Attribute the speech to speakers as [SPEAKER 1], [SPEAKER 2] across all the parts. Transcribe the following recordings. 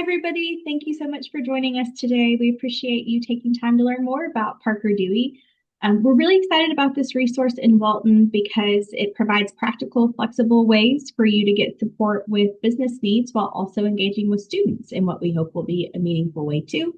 [SPEAKER 1] everybody. Thank you so much for joining us today. We appreciate you taking time to learn more about Parker Dewey. We're really excited about this resource in Walton because it provides practical, flexible ways for you to get support with business needs while also engaging with students in what we hope will be a meaningful way too.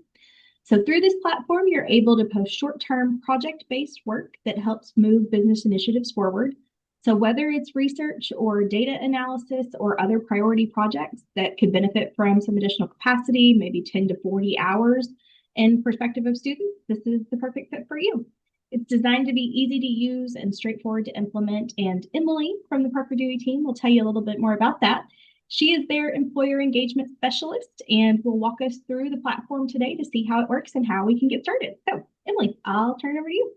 [SPEAKER 1] So through this platform, you're able to post short-term project-based work that helps move business initiatives forward. So whether it's research or data analysis or other priority projects that could benefit from some additional capacity, maybe 10 to 40 hours in perspective of students, this is the perfect fit for you. It's designed to be easy to use and straightforward to implement. And Emily from the Parker Dewey team will tell you a little bit more about that. She is their employer engagement specialist and will walk us through the platform today to see how it works and how we can get started. So Emily, I'll turn it over to you.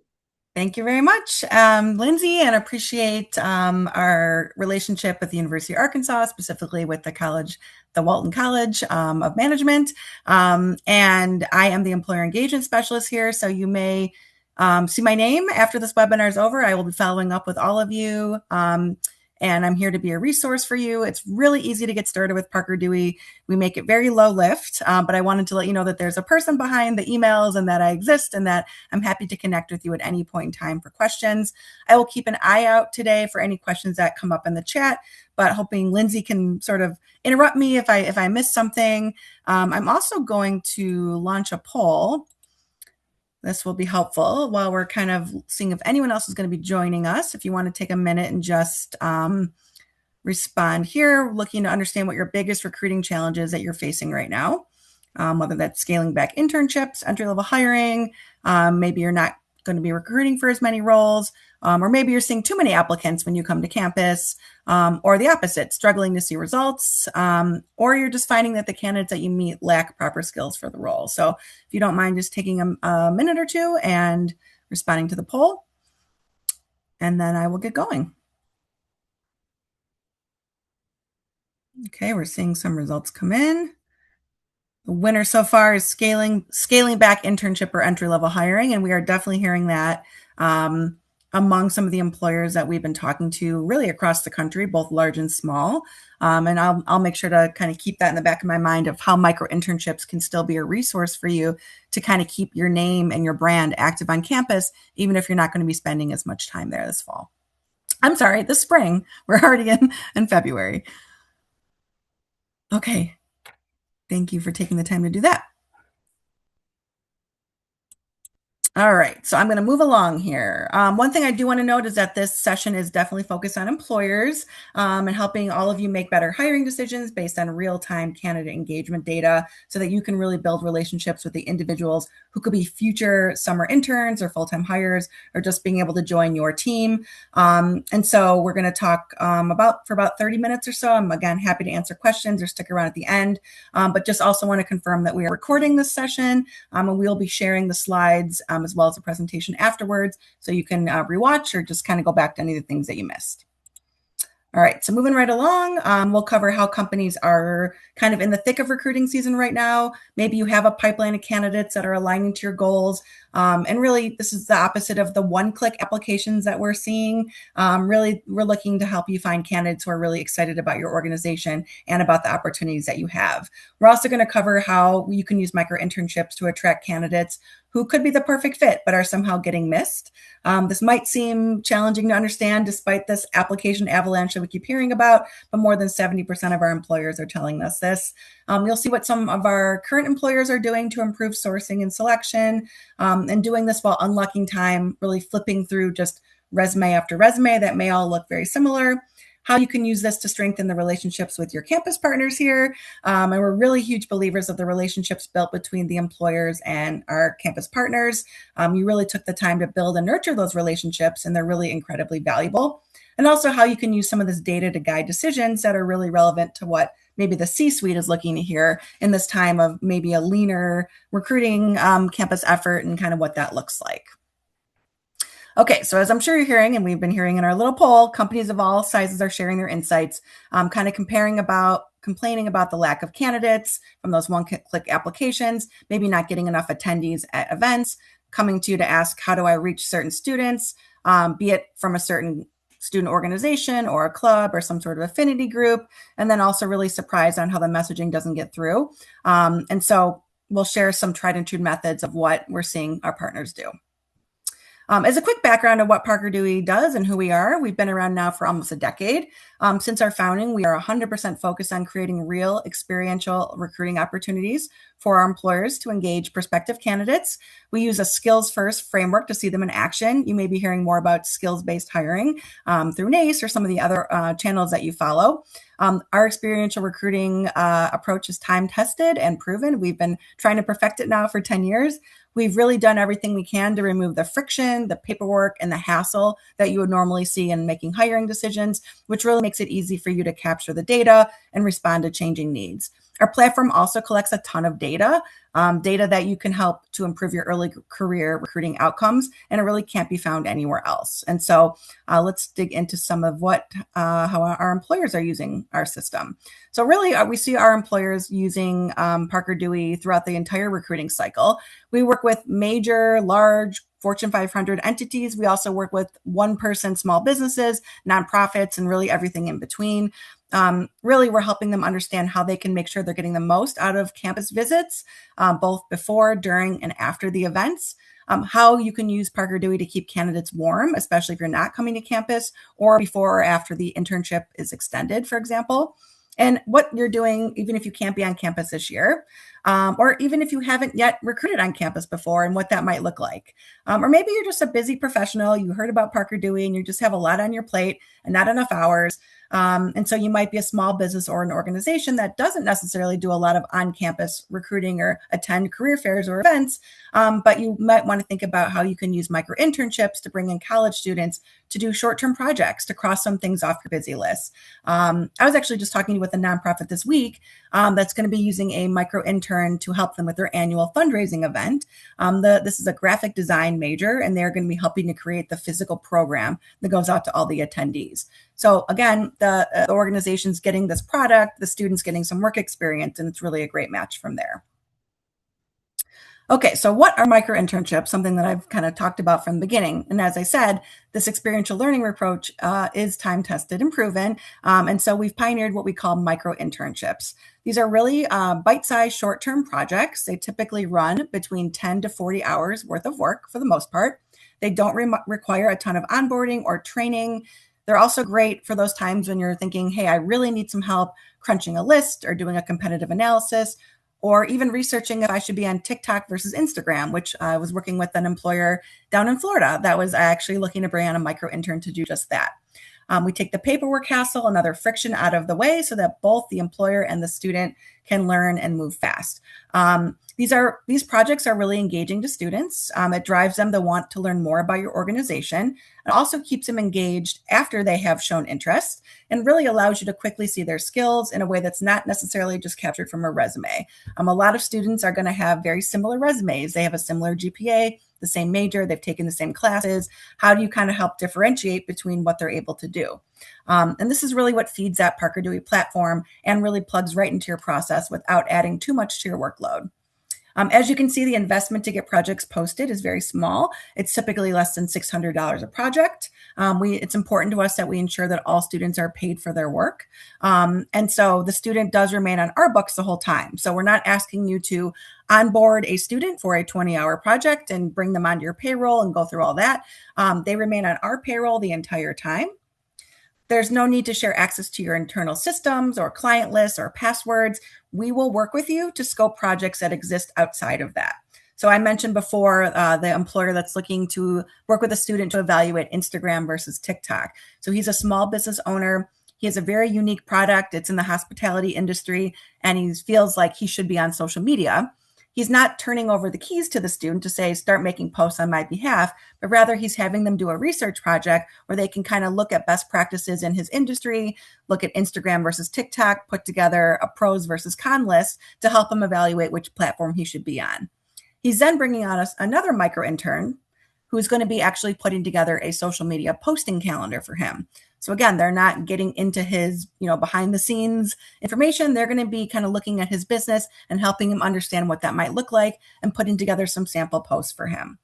[SPEAKER 2] Thank you very much, Lindsay, and appreciate our relationship with the University of Arkansas, specifically with the Walton College of Management. And I am the employer engagement specialist here. So you may see my name after this webinar is over. I will be following up with all of you. And I'm here to be a resource for you. It's really easy to get started with Parker Dewey. We make it very low lift, but I wanted to let you know that there's a person behind the emails and that I exist and that I'm happy to connect with you at any point in time for questions. I will keep an eye out today for any questions that come up in the chat, but hoping Lindsay can sort of interrupt me if I miss something. I'm also going to launch a poll. This will be helpful while we're kind of seeing if anyone else is going to be joining us. If you want to take a minute and just respond here, looking to understand what your biggest recruiting challenges that you're facing right now, whether that's scaling back internships, entry-level hiring, maybe you're not going to be recruiting for as many roles, or maybe you're seeing too many applicants when you come to campus, or the opposite, struggling to see results, or you're just finding that the candidates that you meet lack proper skills for the role. So if you don't mind just taking a minute or two and responding to the poll, and then I will get going. Okay, we're seeing some results come in. The winner so far is scaling back internship or entry-level hiring, and we are definitely hearing that among some of the employers that we've been talking to really across the country, both large and small. And I'll make sure to kind of keep that in the back of my mind of how micro-internships can still be a resource for you to kind of keep your name and your brand active on campus, even if you're not going to be spending as much time there this fall. I'm sorry, this spring. We're already in February. Okay. Thank you for taking the time to do that. All right, so I'm going to move along here. One thing I do want to note is that this session is definitely focused on employers and helping all of you make better hiring decisions based on real-time candidate engagement data so that you can really build relationships with the individuals who could be future summer interns or full-time hires or just being able to join your team. And so we're going to talk for about 30 minutes or so. I'm, again, happy to answer questions or stick around at the end, but just also want to confirm that we are recording this session and we'll be sharing the slides as well as a presentation afterwards, so you can rewatch or just kind of go back to any of the things that you missed. All right, so moving right along, we'll cover how companies are kind of in the thick of recruiting season right now. Maybe you have a pipeline of candidates that are aligning to your goals. And really, this is the opposite of the one-click applications that we're seeing. Really, we're looking to help you find candidates who are really excited about your organization and about the opportunities that you have. We're also going to cover how you can use micro-internships to attract candidates who could be the perfect fit, but are somehow getting missed. This might seem challenging to understand despite this application avalanche that we keep hearing about, but more than 70% of our employers are telling us this. You'll see what some of our current employers are doing to improve sourcing and selection, and doing this while unlocking time, really flipping through just resume after resume that may all look very similar. How you can use this to strengthen the relationships with your campus partners here. And we're really huge believers of the relationships built between the employers and our campus partners. You really took the time to build and nurture those relationships, and they're really incredibly valuable. And also how you can use some of this data to guide decisions that are really relevant to what maybe the C-suite is looking to hear in this time of maybe a leaner recruiting campus effort and kind of what that looks like. Okay, so as I'm sure you're hearing, and we've been hearing in our little poll, companies of all sizes are sharing their insights, kind of complaining about the lack of candidates from those one-click applications, maybe not getting enough attendees at events, coming to you to ask, how do I reach certain students, be it from a certain student organization or a club or some sort of affinity group, and then also really surprised on how the messaging doesn't get through. And so we'll share some tried and true methods of what we're seeing our partners do. As a quick background of what Parker Dewey does and who we are, we've been around now for almost a decade. Since our founding, we are 100% focused on creating real experiential recruiting opportunities for our employers to engage prospective candidates. We use a skills-first framework to see them in action. You may be hearing more about skills-based hiring through NACE or some of the other channels that you follow. Our experiential recruiting approach is time-tested and proven. We've been trying to perfect it now for 10 years. We've really done everything we can to remove the friction, the paperwork, and the hassle that you would normally see in making hiring decisions, which really makes it easy for you to capture the data and respond to changing needs. Our platform also collects a ton of data that you can help to improve your early career recruiting outcomes, and it really can't be found anywhere else. And so let's dig into some of how our employers are using our system. So really, we see our employers using Parker Dewey throughout the entire recruiting cycle. We work with major, large, Fortune 500 entities. We also work with one-person small businesses, nonprofits, and really everything in between. Really, we're helping them understand how they can make sure they're getting the most out of campus visits, both before, during, and after the events. How you can use Parker Dewey to keep candidates warm, especially if you're not coming to campus, or before or after the internship is extended, for example. And what you're doing, even if you can't be on campus this year, or even if you haven't yet recruited on campus before, and what that might look like. Or maybe you're just a busy professional, you heard about Parker Dewey, and you just have a lot on your plate and not enough hours. And so you might be a small business or an organization that doesn't necessarily do a lot of on-campus recruiting or attend career fairs or events, but you might want to think about how you can use micro-internships to bring in college students to do short-term projects to cross some things off your busy list. I was actually just talking with a nonprofit this week that's going to be using a micro-intern to help them with their annual fundraising event. This is a graphic design major, and they're going to be helping to create the physical program that goes out to all the attendees. So again, the organization's getting this product, the students getting some work experience, and it's really a great match from there. Okay, so what are micro-internships? Something that I've kind of talked about from the beginning. And as I said, this experiential learning approach is time-tested and proven. And so we've pioneered what we call micro-internships. These are really bite-sized short-term projects. They typically run between 10 to 40 hours worth of work for the most part. They don't require a ton of onboarding or training. They're also great for those times when you're thinking, hey, I really need some help crunching a list or doing a competitive analysis, or even researching if I should be on TikTok versus Instagram, which I was working with an employer down in Florida that was actually looking to bring on a micro-intern to do just that. We take the paperwork hassle and other friction out of the way so that both the employer and the student can learn and move fast. These projects are really engaging to students. It drives them to want to learn more about your organization. It also keeps them engaged after they have shown interest, and really allows you to quickly see their skills in a way that's not necessarily just captured from a resume. A lot of students are going to have very similar resumes. They have a similar GPA, the same major, they've taken the same classes. How do you kind of help differentiate between what they're able to do? And this is really what feeds that Parker Dewey platform and really plugs right into your process without adding too much to your workload. As you can see, the investment to get projects posted is very small. It's typically less than $600 a project. It's important to us that we ensure that all students are paid for their work. And so the student does remain on our books the whole time. So we're not asking you to onboard a student for a 20-hour project and bring them onto your payroll and go through all that. They remain on our payroll the entire time. There's no need to share access to your internal systems or client lists or passwords. We will work with you to scope projects that exist outside of that. So I mentioned before the employer that's looking to work with a student to evaluate Instagram versus TikTok. So he's a small business owner. He has a very unique product. It's in the hospitality industry, and he feels like he should be on social media. He's not turning over the keys to the student to say, start making posts on my behalf, but rather he's having them do a research project where they can kind of look at best practices in his industry, look at Instagram versus TikTok, put together a pros versus con list to help him evaluate which platform he should be on. He's then bringing on us another micro intern who's going to be actually putting together a social media posting calendar for him. So again, they're not getting into his, behind the scenes information. They're going to be kind of looking at his business and helping him understand what that might look like and putting together some sample posts for him.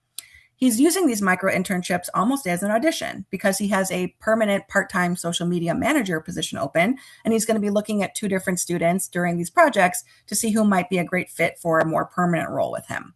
[SPEAKER 2] He's using these micro internships almost as an audition because he has a permanent part-time social media manager position open, and he's going to be looking at 2 different students during these projects to see who might be a great fit for a more permanent role with him.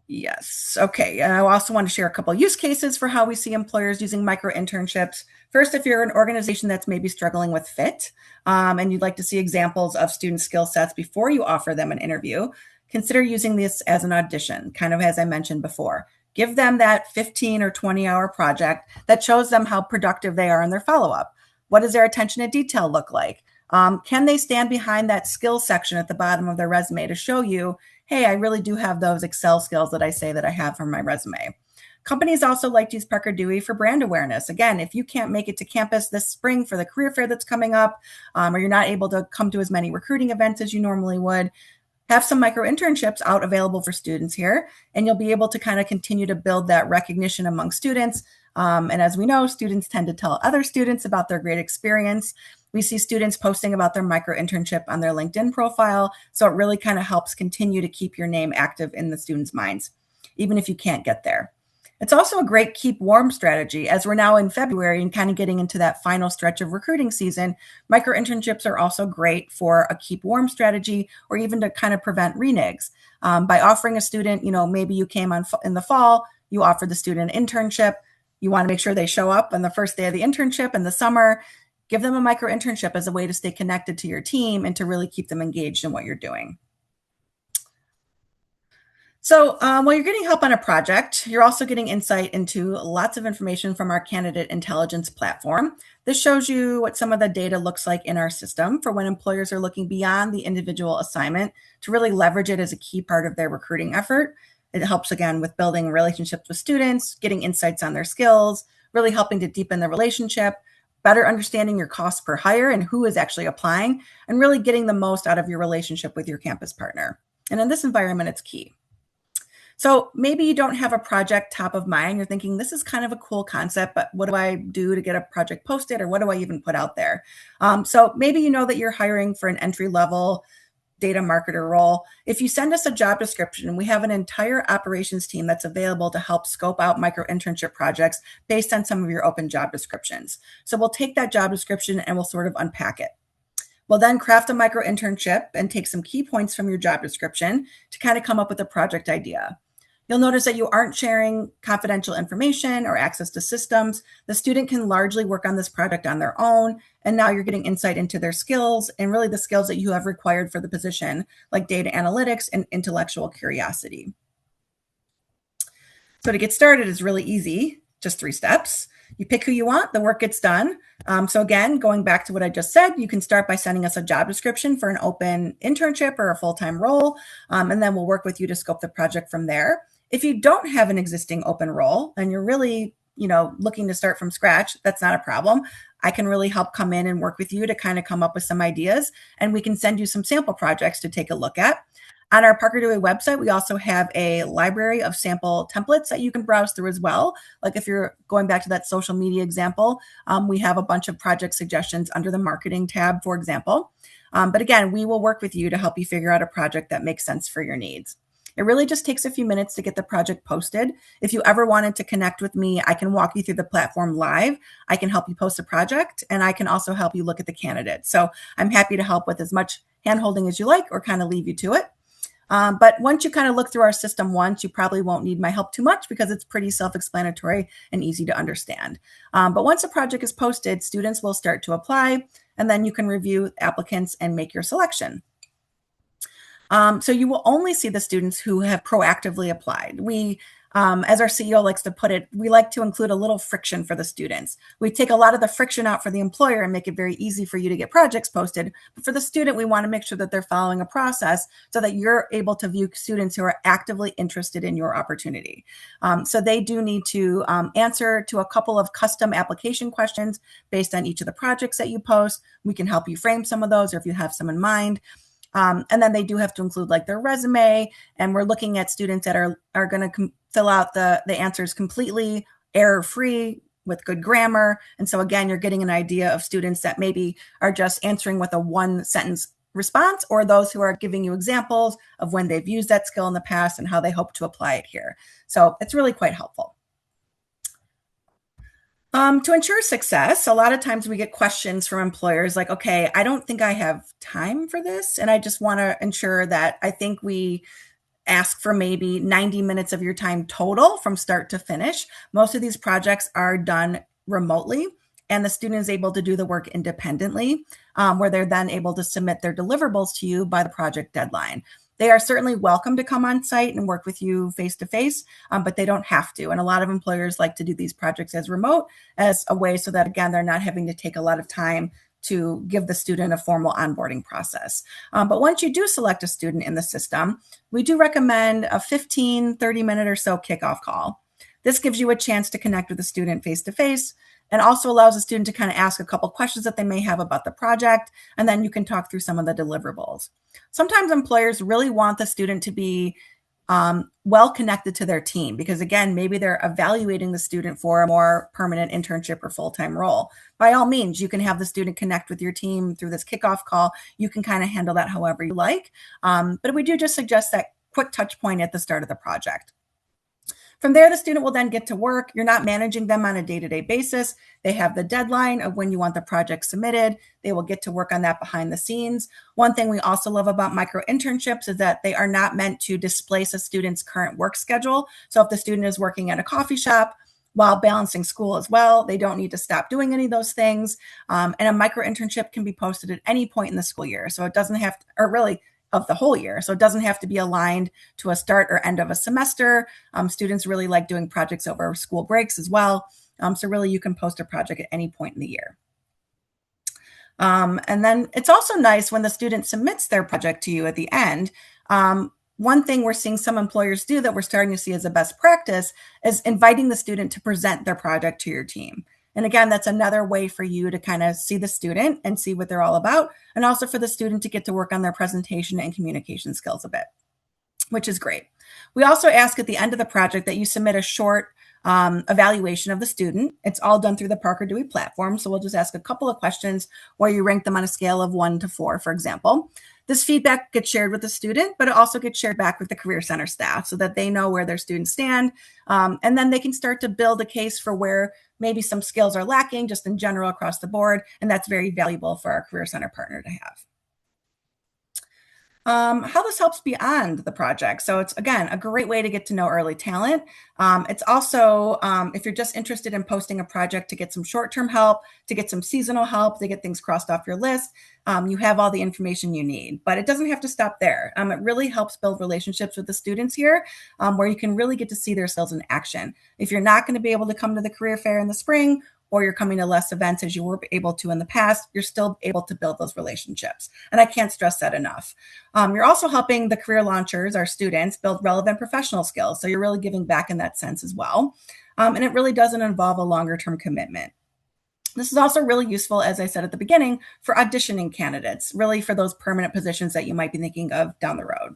[SPEAKER 2] Yes. Okay. And I also want to share a couple of use cases for how we see employers using micro internships. First, if you're an organization that's maybe struggling with fit, and you'd like to see examples of student skill sets before you offer them an interview, consider using this as an audition, kind of as I mentioned before. Give them that 15 or 20-hour project that shows them how productive they are in their follow-up. What does their attention to detail look like? Can they stand behind that skills section at the bottom of their resume to show you, hey, I really do have those Excel skills that I say that I have from my resume? Companies also like to use Parker Dewey for brand awareness. Again, if you can't make it to campus this spring for the career fair that's coming up, or you're not able to come to as many recruiting events as you normally would, have some micro internships out available for students here, and you'll be able to kind of continue to build that recognition among students. And as we know, students tend to tell other students about their great experience. We see students posting about their micro internship on their LinkedIn profile. So it really kind of helps continue to keep your name active in the students' minds, even if you can't get there. It's also a great keep warm strategy. As we're now in February and kind of getting into that final stretch of recruiting season, micro internships are also great for a keep warm strategy, or even to kind of prevent renegs. By offering a student, maybe you came on in the fall, you offered the student an internship. You want to make sure they show up on the first day of the internship in the summer. Give them a micro internship as a way to stay connected to your team and to really keep them engaged in what you're doing. So while you're getting help on a project, you're also getting insight into lots of information from our candidate intelligence platform. This shows you what some of the data looks like in our system for when employers are looking beyond the individual assignment to really leverage it as a key part of their recruiting effort. It helps, again, with building relationships with students, getting insights on their skills, really helping to deepen the relationship, better understanding your cost per hire and who is actually applying, and really getting the most out of your relationship with your campus partner. And in this environment, it's key. So maybe you don't have a project top of mind. You're thinking, this is kind of a cool concept, but what do I do to get a project posted, or what do I even put out there? So maybe you know that you're hiring for an entry-level data marketer role. If you send us a job description, we have an entire operations team that's available to help scope out micro internship projects based on some of your open job descriptions. So we'll take that job description and we'll sort of unpack it. We'll then craft a micro internship and take some key points from your job description to kind of come up with a project idea. You'll notice that you aren't sharing confidential information or access to systems. The student can largely work on this project on their own, and now you're getting insight into their skills and really the skills that you have required for the position, like data analytics and intellectual curiosity. So to get started is really easy, just 3 steps. You pick who you want, the work gets done. So again, going back to what I just said, you can start by sending us a job description for an open internship or a full-time role, and then we'll work with you to scope the project from there. If you don't have an existing open role and you're really, looking to start from scratch, that's not a problem. I can really help come in and work with you to kind of come up with some ideas, and we can send you some sample projects to take a look at. On our Parker Dewey website, we also have a library of sample templates that you can browse through as well. Like if you're going back to that social media example, we have a bunch of project suggestions under the marketing tab, for example. But again, we will work with you to help you figure out a project that makes sense for your needs. It really just takes a few minutes to get the project posted. If you ever wanted to connect with me, I can walk you through the platform live. I can help you post a project, and I can also help you look at the candidates. So I'm happy to help with as much handholding as you like, or kind of leave you to it. But once you kind of look through our system once, you probably won't need my help too much because it's pretty self-explanatory and easy to understand. But once a project is posted, students will start to apply, and then you can review applicants and make your selection. So you will only see the students who have proactively applied. We, as our CEO likes to put it, we like to include a little friction for the students. We take a lot of the friction out for the employer and make it very easy for you to get projects posted. But for the student, we want to make sure that they're following a process so that you're able to view students who are actively interested in your opportunity. So they do need to answer to a couple of custom application questions based on each of the projects that you post. We can help you frame some of those, or if you have some in mind. And then they do have to include like their resume, and we're looking at students that are going to fill out the answers completely error-free with good grammar. And so again, you're getting an idea of students that maybe are just answering with a 1-sentence response, or those who are giving you examples of when they've used that skill in the past and how they hope to apply it here. So it's really quite helpful. To ensure success, a lot of times we get questions from employers like, okay, I don't think I have time for this. And I just want to ensure that I think we ask for maybe 90 minutes of your time total from start to finish. Most of these projects are done remotely, and the student is able to do the work independently, where they're then able to submit their deliverables to you by the project deadline. They are certainly welcome to come on site and work with you face to face, but they don't have to. And a lot of employers like to do these projects as remote as a way so that, again, they're not having to take a lot of time to give the student a formal onboarding process. But once you do select a student in the system, we do recommend a 15, 30-minute or so kickoff call. This gives you a chance to connect with the student face to face and also allows the student to kind of ask a couple questions that they may have about the project, and then you can talk through some of the deliverables. Sometimes employers really want the student to be well connected to their team because, again, maybe they're evaluating the student for a more permanent internship or full-time role. By all means, you can have the student connect with your team through this kickoff call. You can kind of handle that however you like. But we do just suggest that quick touch point at the start of the project. From there, the student will then get to work. You're not managing them on a day-to-day basis. They have the deadline of when you want the project submitted. They will get to work on that behind the scenes. One thing we also love about micro-internships is that they are not meant to displace a student's current work schedule. So if the student is working at a coffee shop while balancing school as well, they don't need to stop doing any of those things. And a micro-internship can be posted at any point in the school year. So it doesn't have to, or really, of the whole year. So it doesn't have to be aligned to a start or end of a semester. Students really like doing projects over school breaks as well. So really you can post a project at any point in the year. And then it's also nice when the student submits their project to you at the end. One thing we're seeing some employers do that we're starting to see as a best practice is inviting the student to present their project to your team. And again, that's another way for you to kind of see the student and see what they're all about, and also for the student to get to work on their presentation and communication skills a bit, which is great. We also ask at the end of the project that you submit a short evaluation of the student. It's all done through the Parker Dewey platform. So we'll just ask a couple of questions where you rank them on a scale of 1 to 4, for example. This feedback gets shared with the student, but it also gets shared back with the Career Center staff so that they know where their students stand. And then they can start to build a case for where maybe some skills are lacking just in general across the board. And that's very valuable for our Career Center partner to have. How this helps beyond the project. So it's, again, a great way to get to know early talent. It's also, if you're just interested in posting a project to get some short-term help, to get some seasonal help, to get things crossed off your list, you have all the information you need. But it doesn't have to stop there. It really helps build relationships with the students here, where you can really get to see their skills in action. If you're not going to be able to come to the career fair in the spring, or you're coming to less events as you were able to in the past, you're still able to build those relationships. And I can't stress that enough. You're also helping the career launchers, our students, build relevant professional skills. So you're really giving back in that sense as well. And it really doesn't involve a longer term commitment. This is also really useful, as I said at the beginning, for auditioning candidates, really for those permanent positions that you might be thinking of down the road.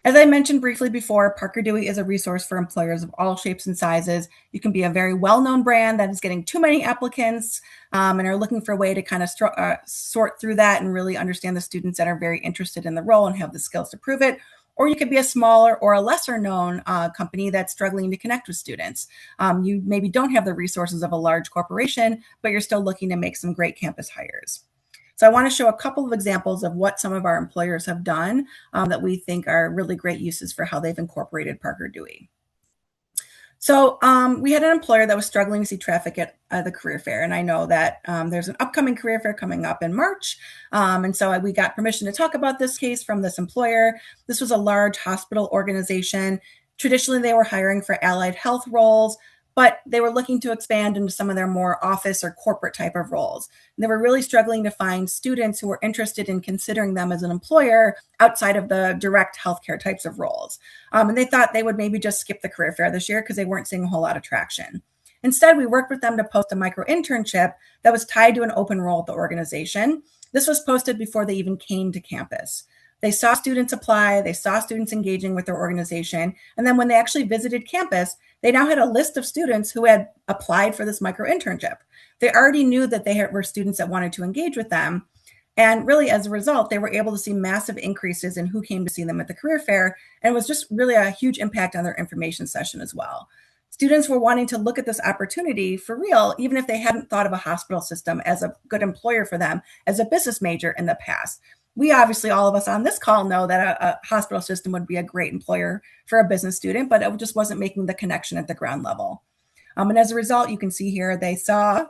[SPEAKER 2] As I mentioned briefly before, Parker Dewey is a resource for employers of all shapes and sizes. You can be a very well-known brand that is getting too many applicants and are looking for a way to kind of sort through that and really understand the students that are very interested in the role and have the skills to prove it. Or you could be a smaller or a lesser known company that's struggling to connect with students. You maybe don't have the resources of a large corporation, but you're still looking to make some great campus hires. So I want to show a couple of examples of what some of our employers have done that we think are really great uses for how they've incorporated Parker Dewey. So we had an employer that was struggling to see traffic at the career fair. And I know that there's an upcoming career fair coming up in March. And so we got permission to talk about this case from this employer. This was a large hospital organization. Traditionally, they were hiring for allied health roles, but they were looking to expand into some of their more office or corporate type of roles. And they were really struggling to find students who were interested in considering them as an employer outside of the direct healthcare types of roles. And they thought they would maybe just skip the career fair this year because they weren't seeing a whole lot of traction. Instead, we worked with them to post a micro-internship that was tied to an open role at the organization. This was posted before they even came to campus. They saw students apply, they saw students engaging with their organization, and then when they actually visited campus, they now had a list of students who had applied for this micro-internship. They already knew that they were students that wanted to engage with them, And really, as a result, they were able to see massive increases in who came to see them at the career fair. And it was just really a huge impact on their information session as well. Students were wanting to look at this opportunity for real, even if they hadn't thought of a hospital system as a good employer for them as a business major in the past. We obviously, all of us on this call, know that a hospital system would be a great employer for a business student, but it just wasn't making the connection at the ground level. And as a result, you can see here they saw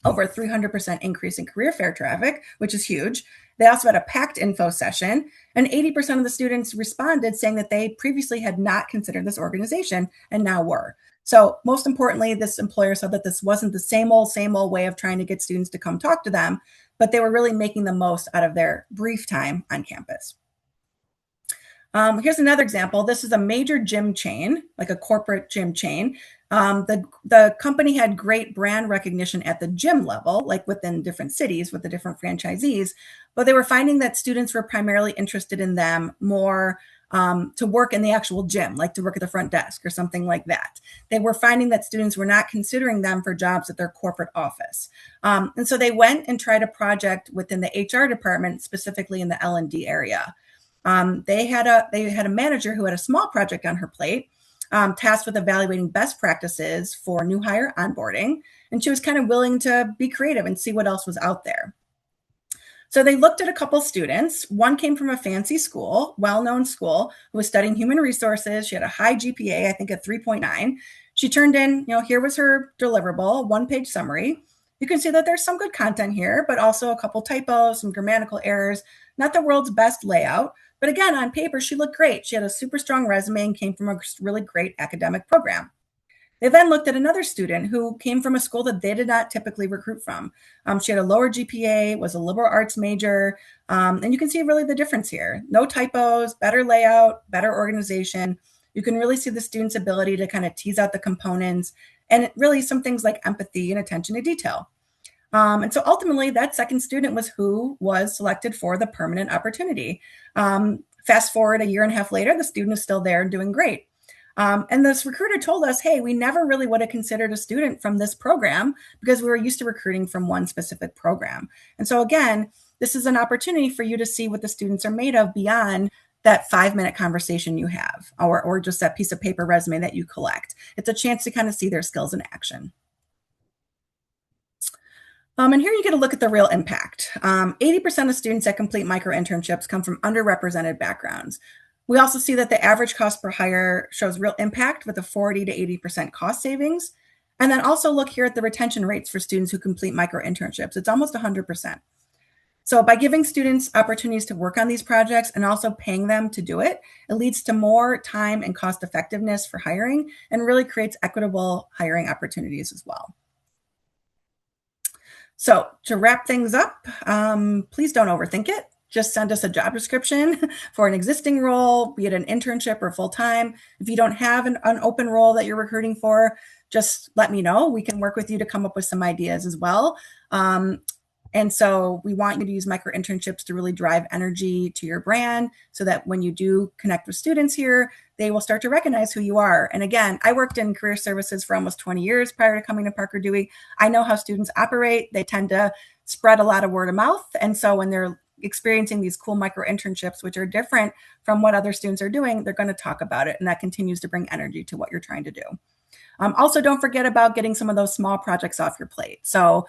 [SPEAKER 2] over a 300% increase in career fair traffic, which is huge. They also had a packed info session, and 80% of the students responded saying that they previously had not considered this organization and now were. So most importantly, this employer said that this wasn't the same old way of trying to get students to come talk to them, but they were really making the most out of their brief time on campus. Here's another example. This is a major gym chain, like a corporate gym chain. The company had great brand recognition at the gym level, like within different cities with the different franchisees, but they were finding that students were primarily interested in them more to work in the actual gym, like to work at the front desk or something like that. They were finding that students were not considering them for jobs at their corporate office. And so they went and tried a project within the HR department, specifically in the L&D area. They had a manager who had a small project on her plate, tasked with evaluating best practices for new hire onboarding, and she was kind of willing to be creative and see what else was out there. So they looked at a couple students. One came from a fancy school, well-known school, who was studying human resources. She had a high GPA, I think a 3.9. She turned in, here was her deliverable, one-page summary. You can see that there's some good content here, but also a couple typos, some grammatical errors, not the world's best layout. But again, on paper, she looked great. She had a super strong resume and came from a really great academic program. They then looked at another student who came from a school that they did not typically recruit from. She had a lower GPA, was a liberal arts major, and you can see really the difference here. No typos, better layout, better organization. You can really see the student's ability to kind of tease out the components, and really some things like empathy and attention to detail. And so ultimately, that second student was who was selected for the permanent opportunity. Fast forward a year and a half later, the student is still there and doing great. And this recruiter told us, hey, we never really would have considered a student from this program because we were used to recruiting from one specific program. And so again, this is an opportunity for you to see what the students are made of beyond that 5-minute conversation you have, or just that piece of paper resume that you collect. It's a chance to kind of see their skills in action. And here you get a look at the real impact. 80% of students that complete micro-internships come from underrepresented backgrounds. We also see that the average cost per hire shows real impact with a 40 to 80% cost savings. And then also look here at the retention rates for students who complete micro-internships. It's almost 100%. So by giving students opportunities to work on these projects and also paying them to do it, it leads to more time and cost effectiveness for hiring and really creates equitable hiring opportunities as well. So to wrap things up, please don't overthink it. Just send us a job description for an existing role, be it an internship or full-time. If you don't have an open role that you're recruiting for, just let me know. We can work with you to come up with some ideas as well. And so we want you to use micro-internships to really drive energy to your brand so that when you do connect with students here, they will start to recognize who you are. And again, I worked in career services for almost 20 years prior to coming to Parker Dewey. I know how students operate. They tend to spread a lot of word of mouth. And so when they're experiencing these cool micro-internships, which are different from what other students are doing, they're going to talk about it. And that continues to bring energy to what you're trying to do. Also, don't forget about getting some of those small projects off your plate. So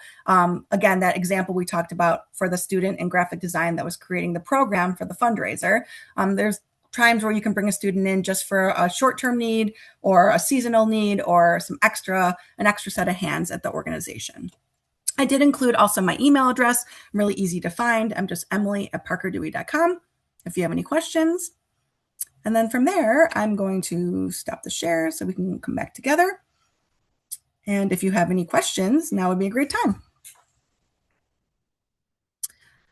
[SPEAKER 2] again, that example we talked about for the student in graphic design that was creating the program for the fundraiser, there's times where you can bring a student in just for a short-term need or a seasonal need or an extra set of hands at the organization. I did include also my email address. I'm really easy to find. I'm just emily@parkerdewey.com if you have any questions. And then from there, I'm going to stop the share so we can come back together. And if you have any questions, now would be a great time.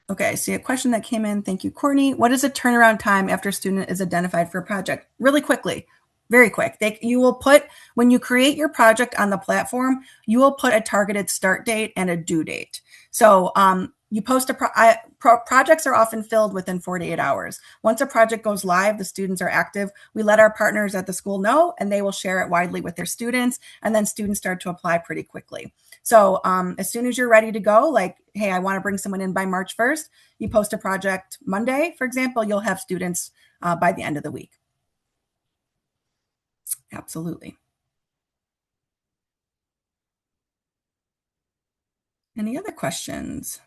[SPEAKER 2] Okay, so a question that came in. Thank you, Courtney. What is a turnaround time after a student is identified for a project? Really quickly, very quick. You will put, when you create your project on the platform, you will put a targeted start date and a due date. So you post projects are often filled within 48 hours. Once a project goes live, the students are active. We let our partners at the school know, and they will share it widely with their students, and then students start to apply pretty quickly. So as soon as you're ready to go, like, hey, I want to bring someone in by March 1st, you post a project Monday, for example, you'll have students by the end of the week. Absolutely. Any other questions?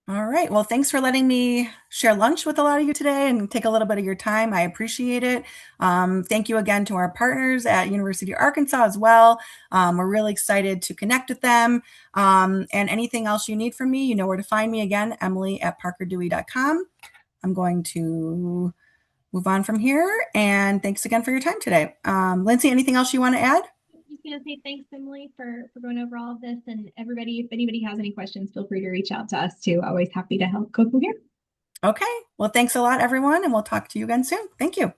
[SPEAKER 2] All right. Well, thanks for letting me share lunch with a lot of you today and take a little bit of your time. I appreciate it. Thank you again to our partners at University of Arkansas as well. We're really excited to connect with them. And anything else you need from me, you know where to find me again, Emily@parkerdewey.com. I'm going to move on from here. And thanks again for your time today. Lindsay, anything else you want to add?
[SPEAKER 1] Just gonna say thanks, Emily, for going over all of this. And everybody, if anybody has any questions, feel free to reach out to us too. Always happy to help go from here.
[SPEAKER 2] Okay. Well, thanks a lot, everyone. And we'll talk to you again soon. Thank you.